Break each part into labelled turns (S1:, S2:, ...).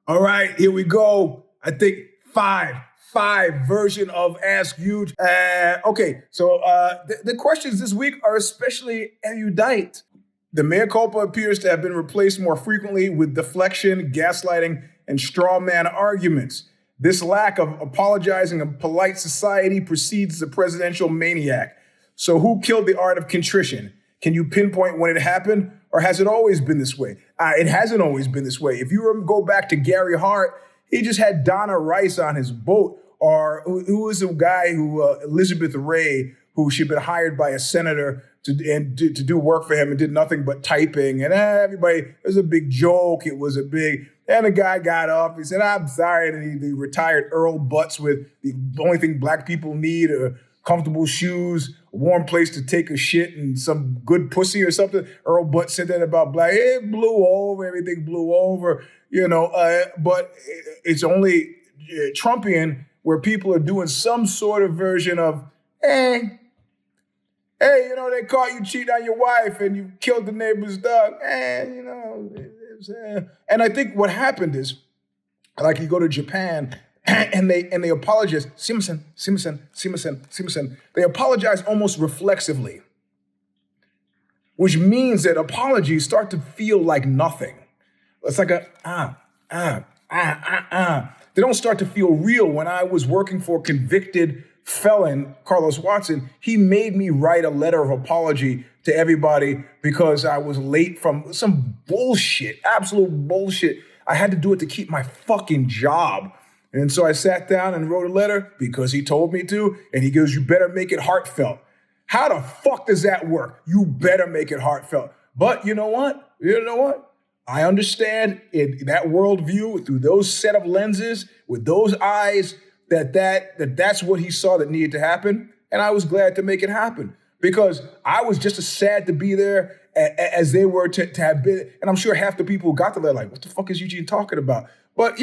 S1: All right, here we go. I think five version of Ask Euge. Okay, so the questions this week are especially erudite. The mea culpa appears to have been replaced more frequently with deflection, gaslighting, and straw man arguments. This lack of apologizing in polite society precedes the presidential maniac. So who killed the art of contrition? Can you pinpoint when it happened, or has it always been this way? It hasn't always been this way. If you go back to Gary Hart, he just had Donna Rice on his boat, or who was the guy who, Elizabeth Ray, who she'd been hired by a senator to do work for him and did nothing but typing. And everybody, it was a big joke. It was a big, and the guy got up. He said, I'm sorry. And he retired Earl Butts with the only thing black people need are comfortable shoes, a warm place to take a shit, and some good pussy or something. Earl Butts said that about black. It blew over. Everything blew over, but it's only Trumpian where people are doing some sort of version of, hey, they caught you cheating on your wife and you killed the neighbor's dog. And I think what happened is, like you go to Japan and they apologize, Simasen. They apologize almost reflexively, which means that apologies start to feel like nothing. It's like They don't start to feel real. When I was working for a convicted felon, Carlos Watson, he made me write a letter of apology to everybody because I was late from some bullshit, absolute bullshit. I had to do it to keep my fucking job. And so I sat down and wrote a letter because he told me to, and he goes, you better make it heartfelt. How the fuck does that work? You better make it heartfelt. But you know what? I understand in that worldview, through those set of lenses, with those eyes, that's what he saw that needed to happen. And I was glad to make it happen because I was just as sad to be there as they were to have been. And I'm sure half the people who got the letter like, what the fuck is Eugene talking about? But,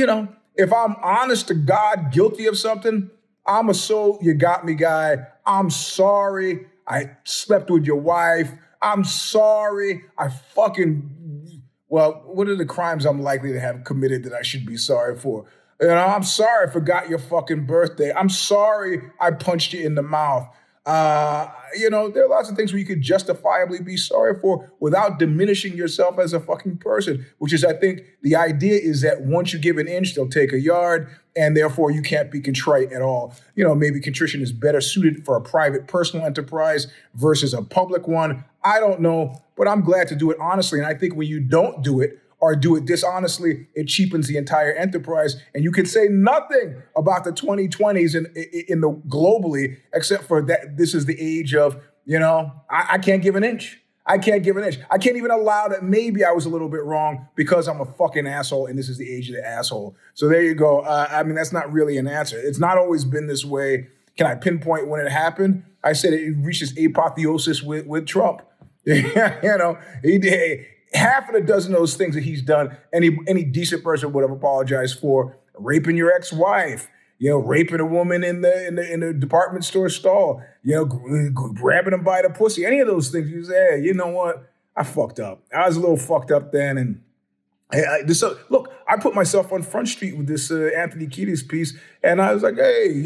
S1: if I'm honest to God, guilty of something, I'm a so you got me guy. I'm sorry I slept with your wife. I'm sorry I what are the crimes I'm likely to have committed that I should be sorry for? I'm sorry I forgot your fucking birthday. I'm sorry I punched you in the mouth. There are lots of things where you could justifiably be sorry for without diminishing yourself as a fucking person, which is, I think, the idea is that once you give an inch, they'll take a yard, and therefore you can't be contrite at all. Maybe contrition is better suited for a private personal enterprise versus a public one. I don't know, but I'm glad to do it honestly. And I think when you don't do it, or do it dishonestly, it cheapens the entire enterprise. And you can say nothing about the 2020s in the globally, except for that this is the age of, I can't give an inch. I can't give an inch. I can't even allow that maybe I was a little bit wrong because I'm a fucking asshole and this is the age of the asshole. So there you go. That's not really an answer. It's not always been this way. Can I pinpoint when it happened? I said it reached its apotheosis with Trump. He did. Half of the dozen of those things that he's done, any decent person would have apologized for. Raping your ex-wife, raping a woman in the department store stall, grabbing them by the pussy, any of those things. You say, hey, you know what? I fucked up. I was a little fucked up then. And look, I put myself on Front Street with this Anthony Kiedis piece, and I was like, hey,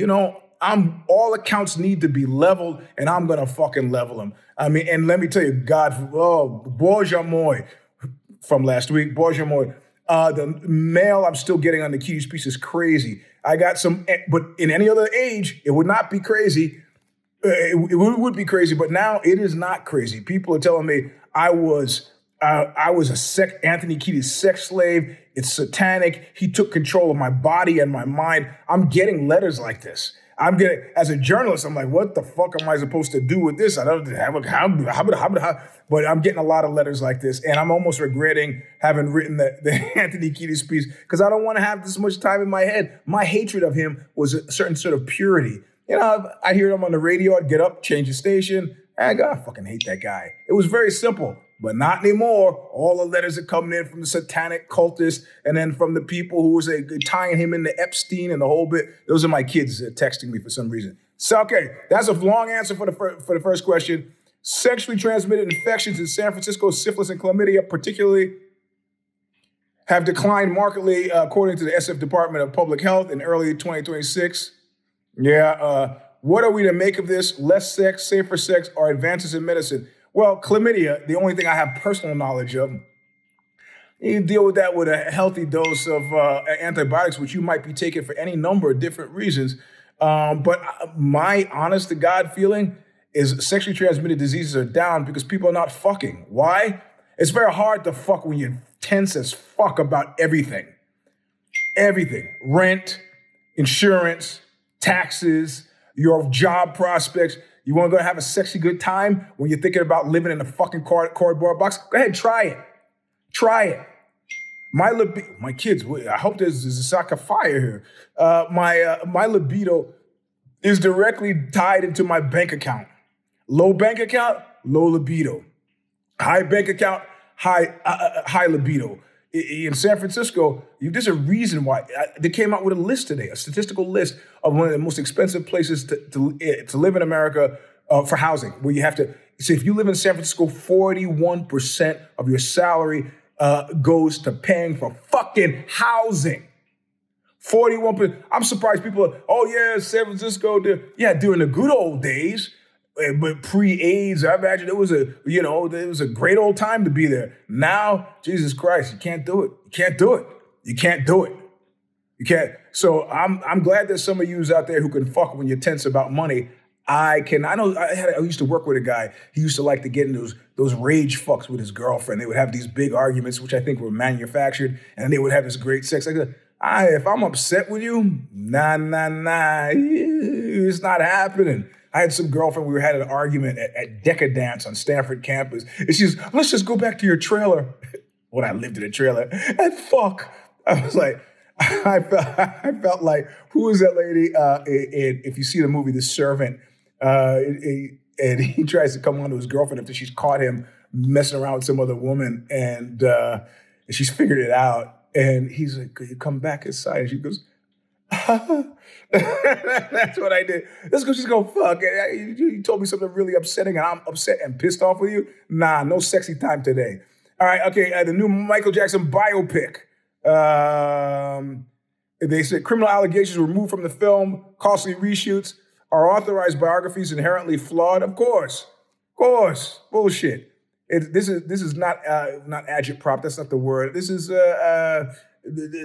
S1: all accounts need to be leveled, and I'm gonna fucking level them. And let me tell you, Boja Moi from last week, Boja Moi. The mail I'm still getting on the Kiedis piece is crazy. I got some, but in any other age, it would not be crazy. It would be crazy, but now it is not crazy. People are telling me I was Anthony Kiedis sex slave. It's satanic. He took control of my body and my mind. I'm getting letters like this. As a journalist, I'm like, what the fuck am I supposed to do with this? I don't have but I'm getting a lot of letters like this, and I'm almost regretting having written the Anthony Kiedis piece because I don't want to have this much time in my head. My hatred of him was a certain sort of purity. I'd hear him on the radio, I'd get up, change the station, and I fucking hate that guy. It was very simple. But not anymore. All the letters are coming in from the satanic cultists and then from the people who was tying him into Epstein and the whole bit. Those are my kids texting me for some reason. So, okay, that's a long answer for the first question. Sexually transmitted infections in San Francisco, syphilis and chlamydia particularly, have declined markedly, according to the SF Department of Public Health in early 2026. What are we to make of this? Less sex, safer sex, or advances in medicine? Well, chlamydia, the only thing I have personal knowledge of, you deal with that with a healthy dose of antibiotics, which you might be taking for any number of different reasons. But my honest to God feeling is sexually transmitted diseases are down because people are not fucking. Why? It's very hard to fuck when you're tense as fuck about everything. Everything. Rent, insurance, taxes, your job prospects. You want to go have a sexy good time when you're thinking about living in a fucking cardboard box? Go ahead, try it. Try it. My kids, I hope there's a sack of fire here. My libido is directly tied into my bank account. Low bank account, low libido. High bank account, high libido. In San Francisco, there's a reason why. They came out with a list today, a statistical list of one of the most expensive places to live in America for housing, where you have to, so if you live in San Francisco, 41% of your salary goes to paying for fucking housing. 41%. I'm surprised people are, oh yeah, San Francisco, during the good old days, but pre-AIDS, I imagine it was a great old time to be there. Now, Jesus Christ, you can't do it. You can't do it. You can't do it. You can't. So I'm glad there's some of yous out there who can fuck when you're tense about money. I used to work with a guy. He used to like to get in those rage fucks with his girlfriend. They would have these big arguments, which I think were manufactured, and they would have this great sex. If I'm upset with you, nah, it's not happening. I had some girlfriend, we had an argument at Decadance on Stanford campus. And she's, let's just go back to your trailer. When I lived in a trailer. And fuck. I was like, I felt like, who is that lady? And if you see the movie The Servant, and he tries to come on to his girlfriend after she's caught him messing around with some other woman. And she's figured it out. And he's like, could you come back inside? And she goes, that's what I did. Let's go. Just go. Fuck. You told me something really upsetting, and I'm upset and pissed off with you. Nah, no sexy time today. All right. Okay. The new Michael Jackson biopic. They said criminal allegations removed from the film, costly reshoots. Are authorized biographies inherently flawed? Of course. Bullshit. This is not agitprop. That's not the word. This is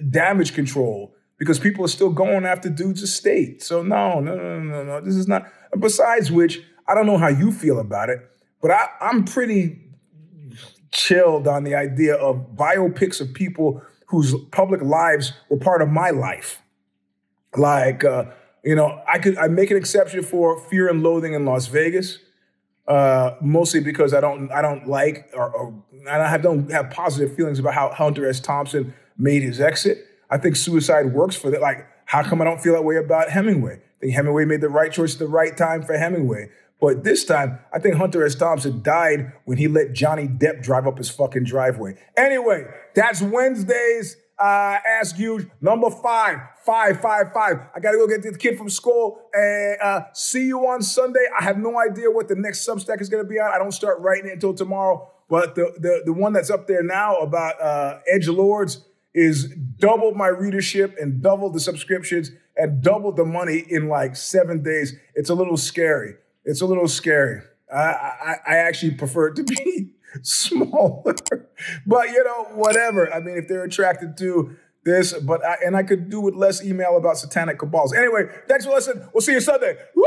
S1: damage control. Because people are still going after dudes' estate. So no. This is not. Besides which, I don't know how you feel about it, but I'm pretty chilled on the idea of biopics of people whose public lives were part of my life. Like, I make an exception for Fear and Loathing in Las Vegas, mostly because I don't like or I don't have positive feelings about how Hunter S. Thompson made his exit. I think suicide works for that. Like, how come I don't feel that way about Hemingway? I think Hemingway made the right choice at the right time for Hemingway. But this time, I think Hunter S. Thompson died when he let Johnny Depp drive up his fucking driveway. Anyway, that's Wednesday's Ask Euge, number 555. I got to go get the kid from school. And see you on Sunday. I have no idea what the next Substack is going to be on. I don't start writing it until tomorrow. But the one that's up there now about edgelords is doubled my readership and doubled the subscriptions and doubled the money in like 7 days. It's a little scary. I actually prefer it to be smaller, but whatever. I mean, if they're attracted to this, I could do with less email about satanic cabals. Anyway, thanks for listening. We'll see you Sunday. Woo!